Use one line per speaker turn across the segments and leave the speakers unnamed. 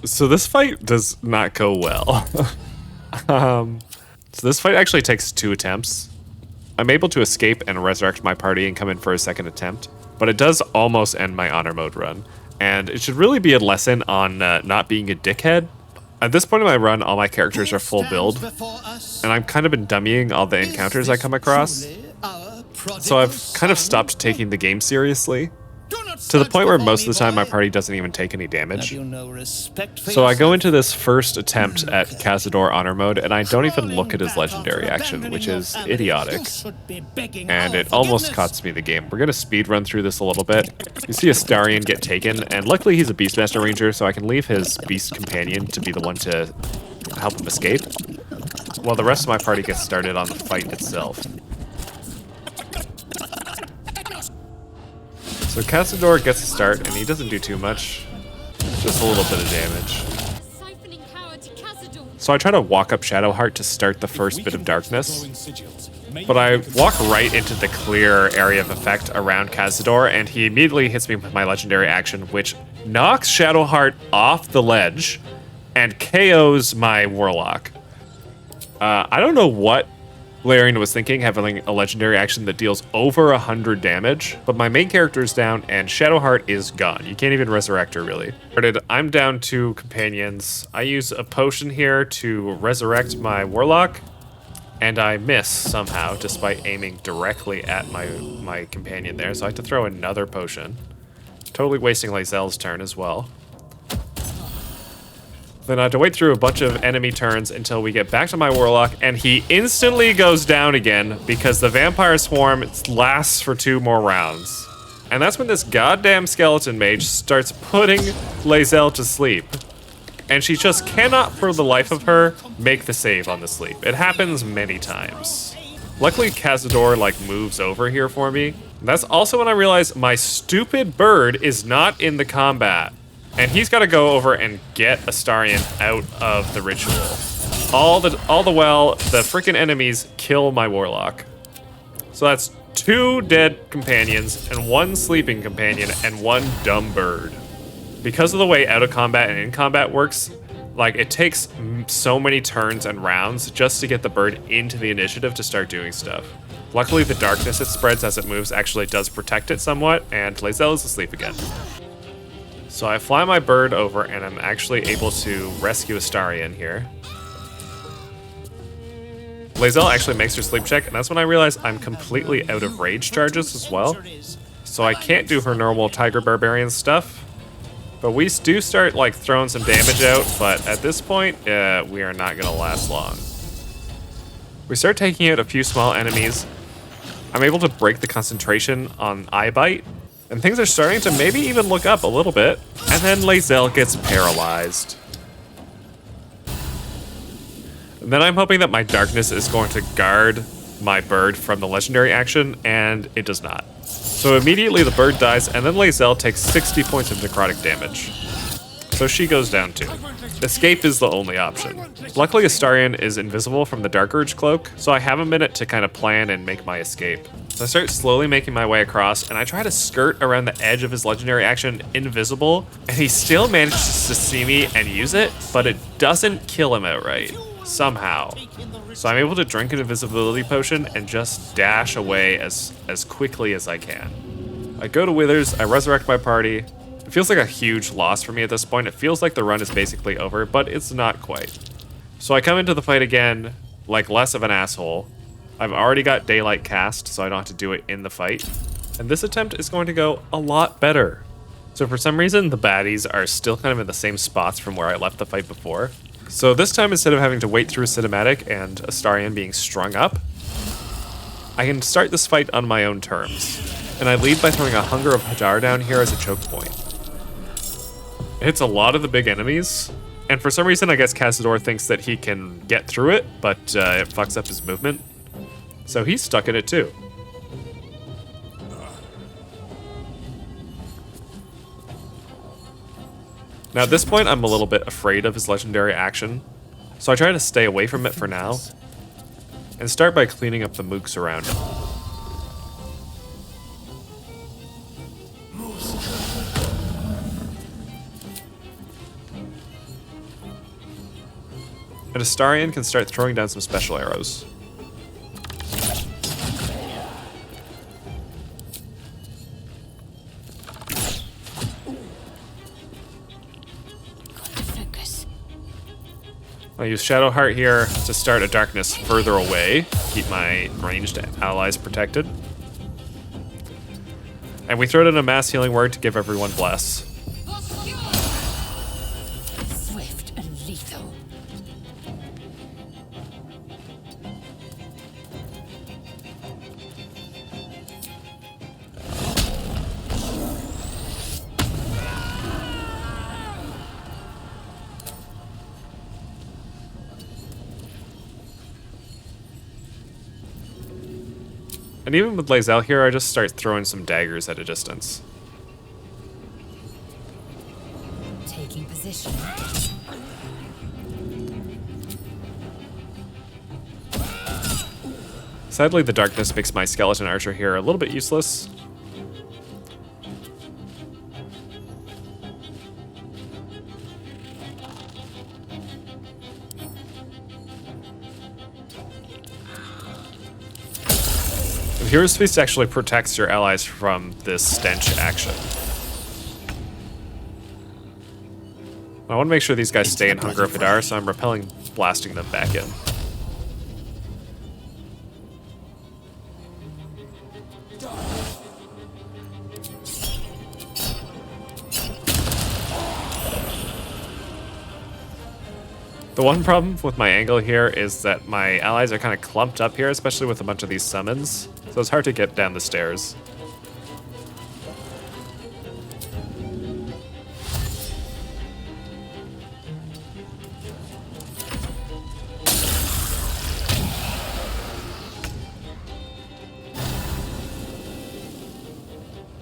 So this fight does not go well. So this fight actually takes 2 attempts. I'm able to escape and resurrect my party and come in for a second attempt, but it does almost end my honor mode run. And it should really be a lesson on not being a dickhead. At this point in my run, all my characters are full build, and I've kind of been dummying all the encounters I come across. So I've kind of stopped taking the game seriously, to the point where most of the time my party doesn't even take any damage. So I go into this first attempt at Cazador honor mode, and I don't even look at his legendary action, which is idiotic. And it almost costs me the game. We're gonna speed run through this a little bit. You see Astarion get taken, and luckily he's a Beastmaster Ranger, so I can leave his Beast Companion to be the one to help him escape, while the rest of my party gets started on the fight itself. So Cazador gets a start, and he doesn't do too much, just a little bit of damage. So I try to walk up Shadowheart to start the first bit of darkness, but I walk right into the clear area of effect around Cazador, and he immediately hits me with my legendary action, which knocks Shadowheart off the ledge and KOs my Warlock. I don't know what Larian was thinking, having a legendary action that deals over 100 damage, but my main character is down and Shadowheart is gone. You can't even resurrect her, really. I'm down 2 companions. I use a potion here to resurrect my Warlock, and I miss somehow, despite aiming directly at my companion there, so I have to throw another potion. Totally wasting Lae'zel's turn as well. Then I have to wait through a bunch of enemy turns until we get back to my Warlock, and he instantly goes down again because the Vampire Swarm lasts for 2 more rounds. And that's when this goddamn Skeleton Mage starts putting Lae'zel to sleep. And she just cannot, for the life of her, make the save on the sleep. It happens many times. Luckily, Cazador, moves over here for me. And that's also when I realize my stupid bird is not in the combat. And he's got to go over and get Astarion out of the ritual. All the while, the freaking enemies kill my Warlock. So that's 2 dead companions and 1 sleeping companion and 1 dumb bird. Because of the way out of combat and in combat works, it takes so many turns and rounds just to get the bird into the initiative to start doing stuff. Luckily, the darkness it spreads as it moves actually does protect it somewhat, and Lae'zel is asleep again. So I fly my bird over, and I'm actually able to rescue Astarion here. Lae'zel actually makes her sleep check, and that's when I realize I'm completely out of rage charges as well. So I can't do her normal Tiger Barbarian stuff. But we do start throwing some damage out, but at this point, we are not gonna last long. We start taking out a few small enemies. I'm able to break the concentration on Eye Bite, and things are starting to maybe even look up a little bit. And then Lae'zel gets paralyzed. And then I'm hoping that my darkness is going to guard my bird from the legendary action, and it does not. So immediately the bird dies, and then Lae'zel takes 60 points of necrotic damage. So she goes down too. Escape is the only option. Luckily, Astarion is invisible from the Dark Urge cloak, so I have a minute to kind of plan and make my escape. So I start slowly making my way across, and I try to skirt around the edge of his legendary action, invisible, and he still manages to see me and use it, but it doesn't kill him outright, somehow. So I'm able to drink an invisibility potion and just dash away as quickly as I can. I go to Withers, I resurrect my party. It feels like a huge loss for me at this point. It feels like the run is basically over, but it's not quite. So I come into the fight again, less of an asshole. I've already got Daylight cast, so I don't have to do it in the fight. And this attempt is going to go a lot better. So for some reason, the baddies are still kind of in the same spots from where I left the fight before. So this time, instead of having to wait through a cinematic and Astarion being strung up, I can start this fight on my own terms. And I lead by throwing a Hunger of Hadar down here as a choke point. It hits a lot of the big enemies, and for some reason I guess Cazador thinks that he can get through it, but it fucks up his movement. So he's stuck in it too. Now at this point I'm a little bit afraid of his legendary action, so I try to stay away from it for now, and start by cleaning up the mooks around him. And Astarion can start throwing down some special arrows. I'll use Shadowheart here to start a darkness further away, keep my ranged allies protected. And we throw in a mass healing word to give everyone bless.
Swift and lethal.
And even with Lae'zel here, I just start throwing some daggers at a distance.
Taking position.
Sadly, the darkness makes my skeleton archer here a little bit useless. Hero's Feast actually protects your allies from this stench action. I want to make sure these guys stay in Hunger of Hadar, so I'm repelling blasting them back in. The one problem with my angle here is that my allies are kind of clumped up here, especially with a bunch of these summons, so it's hard to get down the stairs.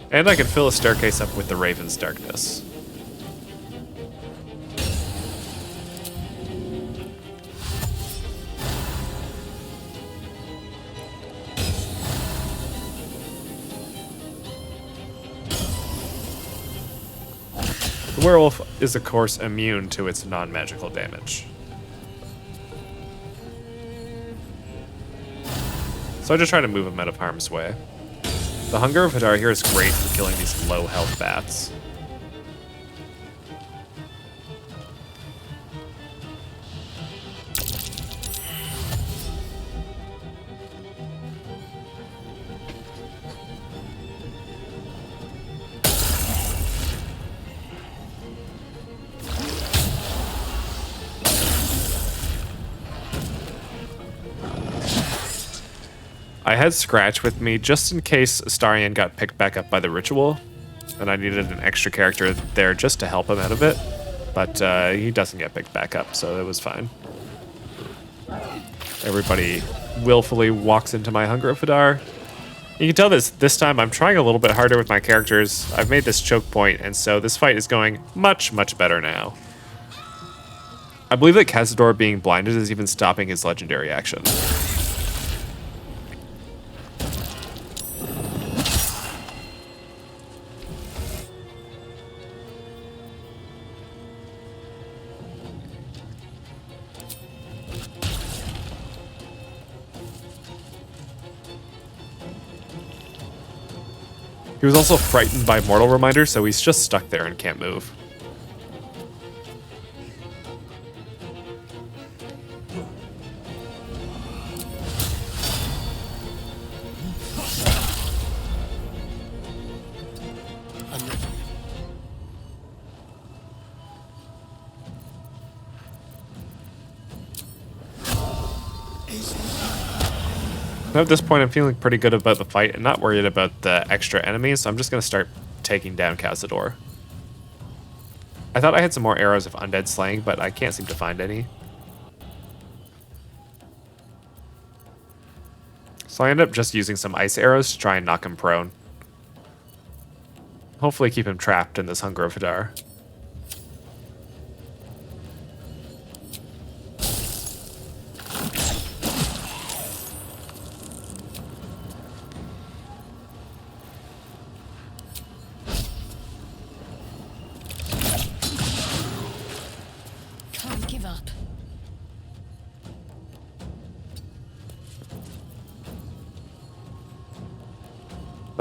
And I can fill a staircase up with the Raven's Darkness. The werewolf is, of course, immune to its non-magical damage. So I just try to move him out of harm's way. The Hunger of Hadar here is great for killing these low-health bats. I had Scratch with me just in case Astarion got picked back up by the ritual, and I needed an extra character there just to help him out of it, but he doesn't get picked back up, so it was fine. Everybody willfully walks into my Hunger of Hadar. You can tell this time I'm trying a little bit harder with my characters. I've made this choke point, and so this fight is going much, much better now. I believe that Cazador being blinded is even stopping his legendary action. He was also frightened by Mortal Reminder, so he's just stuck there and can't move. Now at this point, I'm feeling pretty good about the fight and not worried about the extra enemies, so I'm just going to start taking down Cazador. I thought I had some more arrows of undead slaying, but I can't seem to find any. So I end up just using some ice arrows to try and knock him prone. Hopefully keep him trapped in this Hunger of Hadar.
Can't give up.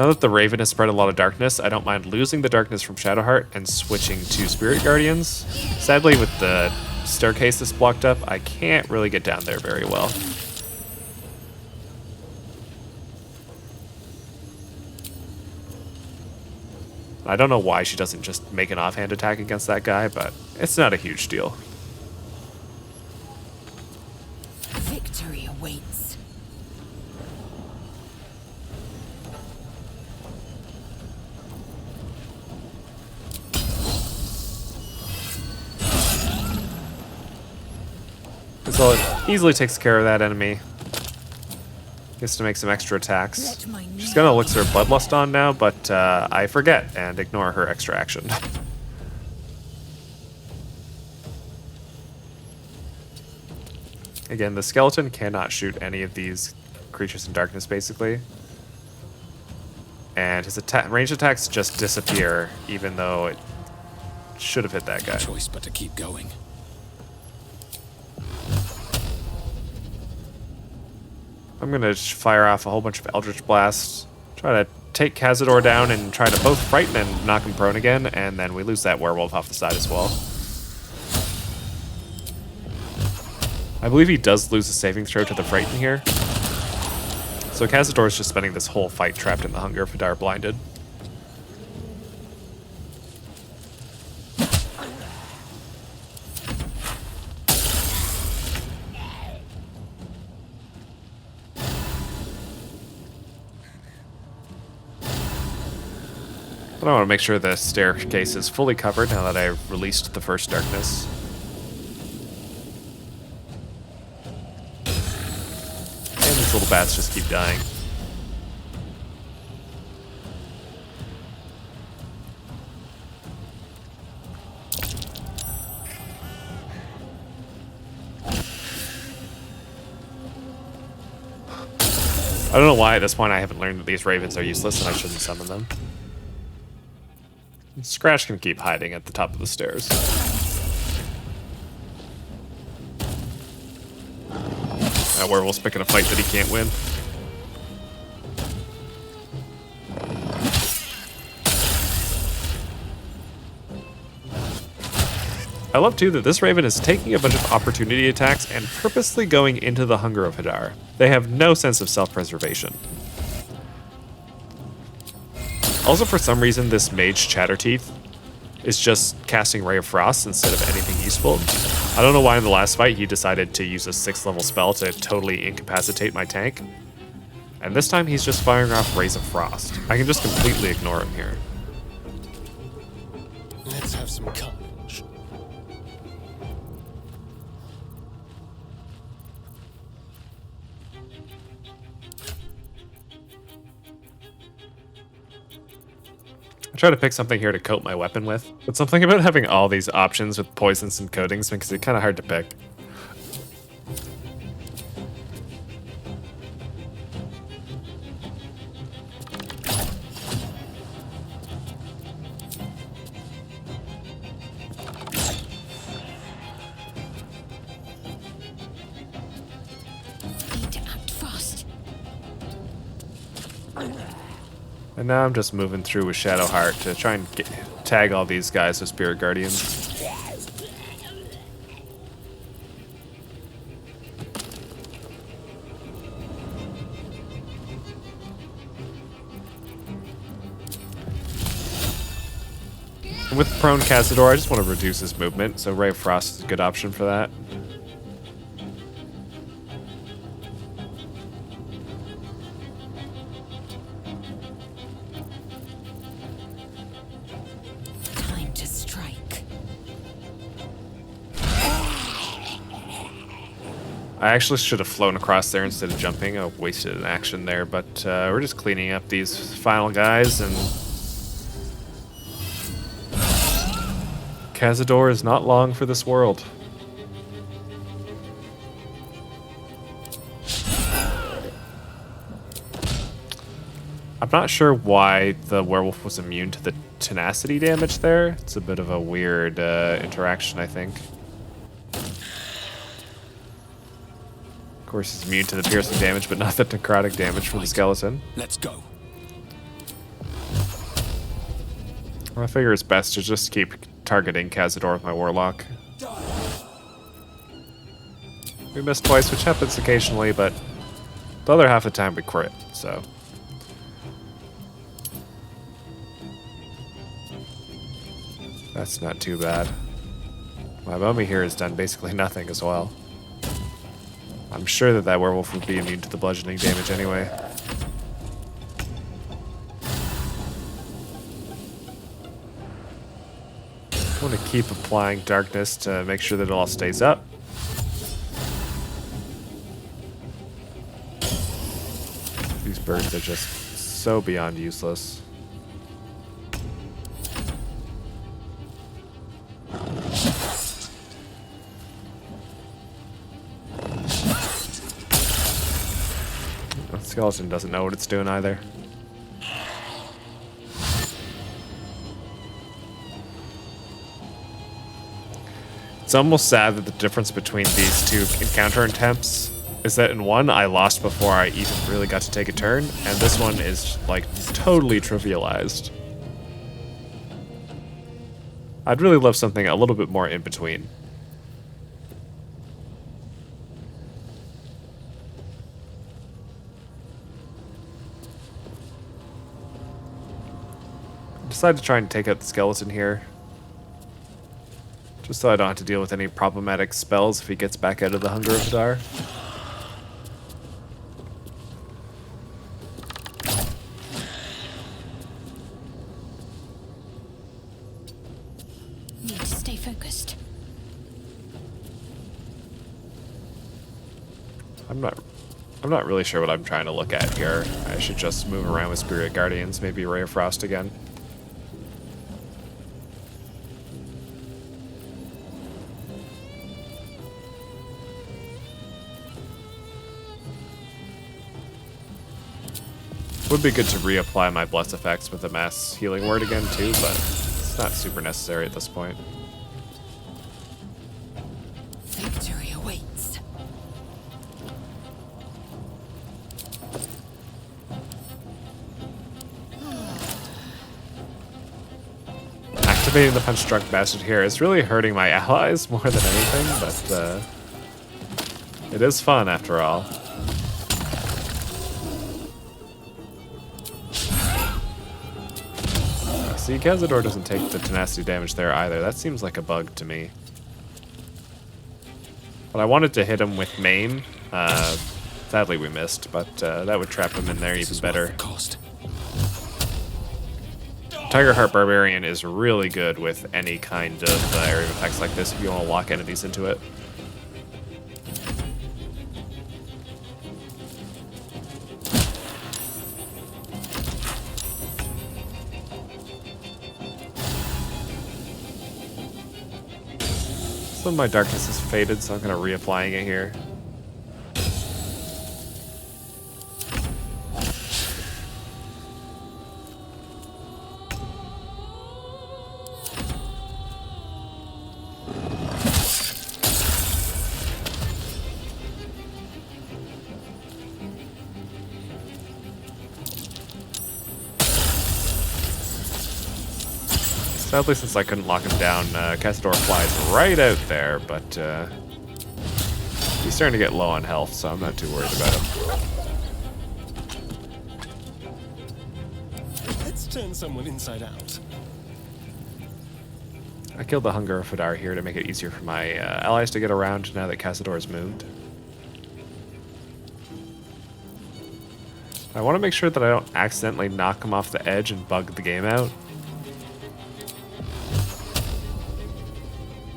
Now that the Raven has spread a lot of darkness, I don't mind losing the darkness from Shadowheart and switching to Spirit Guardians. Sadly, with the staircase that's blocked up, I can't really get down there very well. I don't know why she doesn't just make an offhand attack against that guy, but it's not a huge deal.
Victory awaits.
So it easily takes care of that enemy. Gets to make some extra attacks. She's got Elixir of Bloodlust on now, but I forget and ignore her extra action. Again, the skeleton cannot shoot any of these creatures in darkness, basically. And his ranged attacks just disappear, even though it should have hit that guy.
No choice but to keep going.
I'm gonna fire off a whole bunch of Eldritch Blasts, try to take Cazador down and try to both frighten and knock him prone again, and then we lose that werewolf off the side as well. I believe he does lose a saving throw to the frighten here. So Cazador is just spending this whole fight trapped in the Hunger of Hadar blinded. But I want to make sure the staircase is fully covered now that I released the first darkness. And these little bats just keep dying. I don't know why at this point I haven't learned that these ravens are useless and I shouldn't summon them. Scratch can keep hiding at the top of the stairs. That werewolf's picking a fight that he can't win. I love too that this raven is taking a bunch of opportunity attacks and purposely going into the Hunger of Hadar. They have no sense of self-preservation. Also, for some reason, this Mage Chatterteeth is just casting Ray of Frost instead of anything useful. I don't know why in the last fight he decided to use a 6th level spell to totally incapacitate my tank. And this time he's just firing off Rays of Frost. I can just completely ignore him here.
Let's have some courage.
I try to pick something here to coat my weapon with, but something about having all these options with poisons and coatings makes it kind of hard to pick.
Need to act fast.
And now I'm just moving through with Shadowheart to try and tag all these guys with Spirit Guardians. And with prone Cazador, I just want to reduce his movement, so Ray of Frost is a good option for that.
Time to strike.
I actually should have flown across there instead of jumping. I wasted an action there, but we're just cleaning up these final guys, and Cazador is not long for this world. I'm not sure why the werewolf was immune to the tenacity damage there. It's a bit of a weird interaction, I think. Of course, he's immune to the piercing damage, but not the necrotic damage from the skeleton.
Let's go.
I figure it's best to just keep targeting Cazador with my Warlock. We missed twice, which happens occasionally, but the other half of the time we crit, so. That's not too bad. My mummy here has done basically nothing as well. I'm sure that that werewolf would be immune to the bludgeoning damage anyway. I want to keep applying darkness to make sure that it all stays up. These birds are just so beyond useless. The skeleton doesn't know what it's doing either. It's almost sad that the difference between these two encounter attempts is that in one I lost before I even really got to take a turn, and this one is like totally trivialized. I'd really love something a little bit more in between. I decided to try and take out the skeleton here. Just so I don't have to deal with any problematic spells if he gets back out of the Hunger of Hadar.
Need to stay focused.
I'm not really sure what I'm trying to look at here. I should just move around with Spirit Guardians, maybe Ray of Frost again. Would be good to reapply my Bless effects with a Mass Healing Word again too, but it's not super necessary at this point.
Victory awaits.
Activating the Punch Drunk Bastard here is really hurting my allies more than anything, but it is fun after all. See, Cazador doesn't take the tenacity damage there either. That seems like a bug to me. But I wanted to hit him with main. Sadly we missed, but that would trap him in there even better. Tiger Heart Barbarian is really good with any kind of area of effects like this if you want to lock enemies into it. Some of my darkness is faded, so I'm going to reapplying it here. Sadly, since I couldn't lock him down, Cazador flies right out there, but he's starting to get low on health, so I'm not too worried about him.
Let's turn someone inside out.
I killed the Hunger of Hadar here to make it easier for my allies to get around now that Cazador's moved. I want to make sure that I don't accidentally knock him off the edge and bug the game out.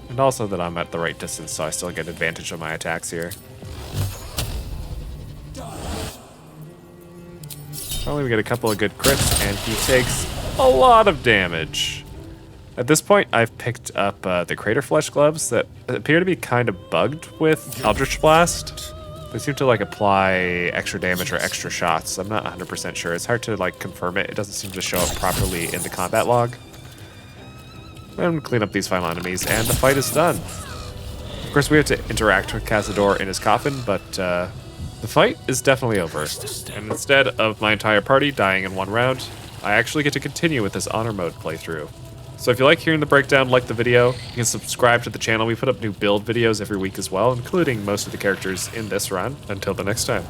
And also that I'm at the right distance, so I still get advantage of my attacks here. Finally, we get a couple of good crits, and he takes a lot of damage. At this point, I've picked up the Crater Flesh gloves that appear to be kind of bugged with Eldritch Blast. They seem to like apply extra damage or extra shots. I'm not 100% sure. It's hard to like confirm it. It doesn't seem to show up properly in the combat log. I'm going to clean up these final enemies, and the fight is done. Of course, we have to interact with Cazador in his coffin, but the fight is definitely over. And instead of my entire party dying in one round, I actually get to continue with this honor mode playthrough. So if you like hearing the breakdown, like the video, you can subscribe to the channel. We put up new build videos every week as well, including most of the characters in this run. Until the next time.